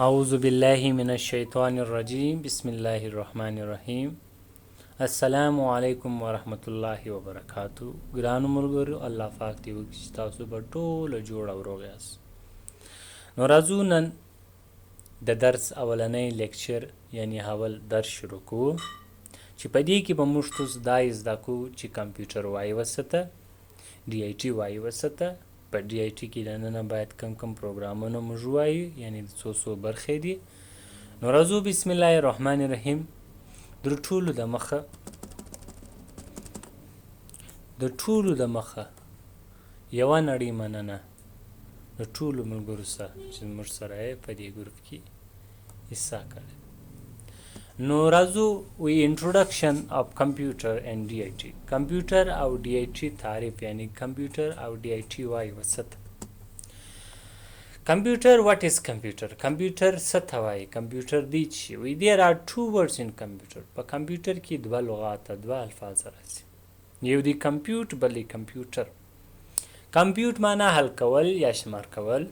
اعوذ بالله من الشیطان الرجیم بسم الله الرحمن الرحیم السلام علیکم ورحمت الله وبرکاتو. ګرانو ملګرو، الله پاک دې وکړي چې تاسو به ټوله جوړ او روغ یاست. نو راځو نن د درس اولنی لیکچر یعنی اول درس شروع کوو چې په دې کې به موږ تاسو دا زده کوو چې کمپیوټر وایي وسته، ډي آی ټي وایي وسته. په ډي آی ټي کې دننه باید کم پروګرامونه موږ وایو، یعنی څو برخې دي. نو راځو بسم الله الرحمن الرحیم. د ټولو د مخه یوه نړۍ مننه د ټولو ملګرو سره چې موږ سره یې په دې ګروپ کې حصه کړې. نو راځو انټروډکشن اف کمپیوټر اینڈ ډي آی ټي. کمپیوټر او ډي آی ټي تعریف، یعنی کمپیوټر او ډي آی ټي وایي وسط. کمپیوټر، واټ از کمپیوټر؟ کمپیوټر څه ته وایي؟ کمپیوټر دی چې وي دیر آر ټو ورډز ان کمپیوټر. په کمپیوټر کې دوه لغات، دوه الفاظ راځي. یو دی کمپیوټ، بل دی کمپیوټر. کمپیوټ معنا حل کول یا شمار کول،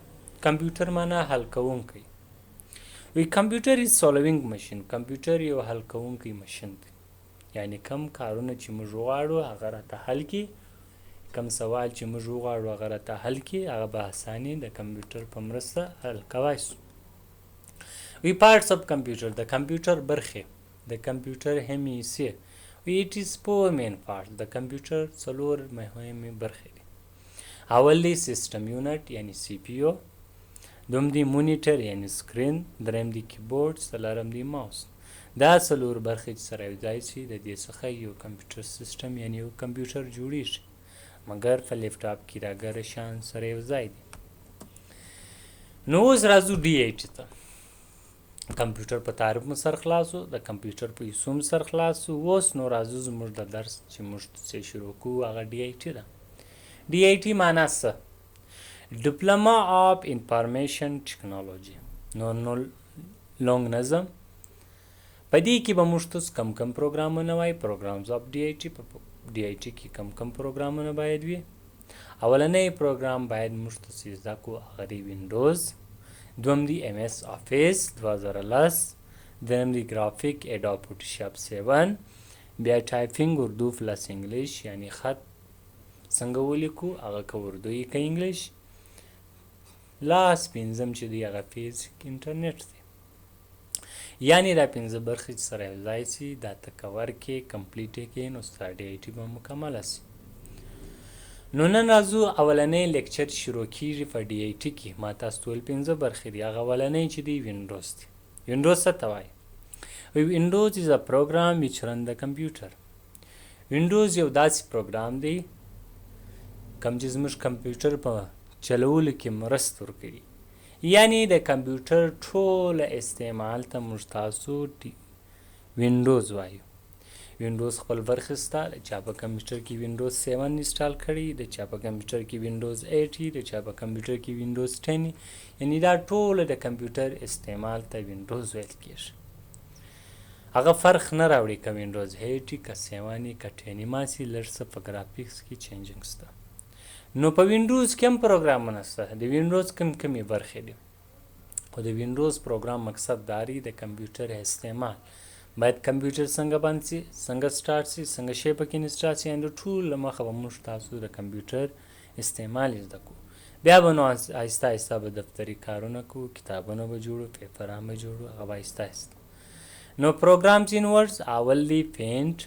کمپیوټر معنا حل کوونکی. وی کمپیوټر از سولوینګ ماشین. کمپیوټر یو حل کوونکی ماشین دی، یعنی کم کارونه چې موږ وغواړو هغه راته حل کړي، کم سوال چې موږ وغواړو هغه راته حل کړي، هغه به اساني د کمپیوټر په مرسته حل کوای سو. وی پارټس اف کمپیوټر، د کمپیوټر برخې، د کمپیوټر اهمې حصې. وی اټ از 4 مین پارټس. د کمپیوټر څلور مهمې برخې دي. اول دی سیسټم یونټ یعنی سی پی یو، دوم دی مونیټر یعنی سکرین، دریم دی کیبورډ، څلورم دی ماوس. دا څلور برخې چې سره یوځای شي د دې څخه یو کمپیوټر سیسټم یعنی یو کمپیوټر جوړیږي، مګر په لیپټاپ کې راګره شان سره یوځای دي. نو اوس راځو ډي آی ټي ته. کمپیوټر په تعریف مو سر خلاصو، د کمپیوټر په حصو مو سر خلاصو. اوس نو راځو زموږ د درس چې موږ څه شروع کوو هغه ډي آی ټي ده. ډي آی ټي معنا څه؟ ډپلوما آف انفارمیشن ټیکنالوژي. نو لونګ نظم. په دې کې به موږ تاسو کم پروګرامونه وایي، پروګرامز اف ډي آی ټي. په ډي آی ټي کې کم پروګرامونه باید وي. اولنی پروګرام باید موږ تاسو زده کوو هغه دی وینډوز، دوم دی ایم ایس افیس 2010، دریم دی ګرافیک اډوب فوټوشاپ 7، بیا ټایپینګ اردو پلس انګلیش، یعنی خط څنګه ولیکو هغه که اردو یې که انګلیش. لاس پنځم چې دی هغه فیزیک انټرنیټ دی. یعنی دا پنځه برخې چې سره یوځای شي دا ته کور کې کمپلیټ یې کړې نو ستا ډي آی ټي به مکمله شي. نو نن راځو اولنی لیکچر شروع کیږي په ډي آی ټي کې. ما تاسو ټول پنځه برخې دي. هغه اولنی چې دی وینډوز دی. وینډوز څه ته وایي؟ وینډوز از ا پروګرام ویچ رن د کمپیوټر. وینډوز یو داسې پروګرام دی کوم چې زموږ کمپیوټر په چلولو کې مرسته ورکوي. یعنی د کمپیوټر ټوله استعمال ته موږ تاسو وینډوز وایو. وینډوز خپل برخې شته، د چا په کمپیوټر کې وینډوز 7 انسټال کړي، د چا په کمپیوټر کې وینډوز 8 وي، د چا په کمپیوټر کې وینډوز 10 وي. یعنی دا ټوله د کمپیوټر استعمال ته وینډوز ویل کېږي. هغه فرق نه راوړي که وینډوز 8 وي که 7 وي که 10 وي. ماسې لږ څه په ګرافیکس کې چینجنګ شته. نو په وینډوز کې هم پروګرامونه شته. د وینډوز کمې برخې دي، خو د وینډوز پروګرام مقصد دا دی د کمپیوټر استعمال باید کمپیوټر څنګه بند شي، څنګه سټارټ شي، څنګه شی پکې انسټال شي. یعنې ټول له مخه به موږ تاسو د کمپیوټر استعمال زده کوو. بیا به نو آهسته آهسته به دفتري کارونه کوو، کتابونه به جوړو، پیپران به جوړو، هغه به آهسته آهسته. نو پروګرامز ان ورډز اول دی پینټ،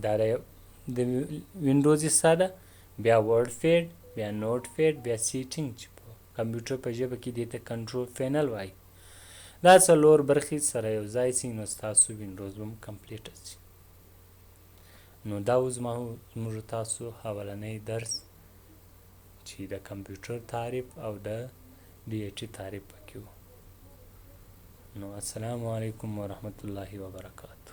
دا د وینډوز حصه ده. بیا ورډ پیډ، بیا نوټ پیډ، بیا سیټینګ چې په کمپیوټر په ژبه کې دې ته کنټرول پینل وایي. دا څلور برخې سره یوځای شي نو ستاسو وینډوز به هم کمپلیټ شي. نو دا اوس زموږ تاسو اولنی درس چې د کمپیوټر تعریف او د ډي آی ټي تعریف پکې و. نو السلام علیکم ورحمت الله وبرکاته.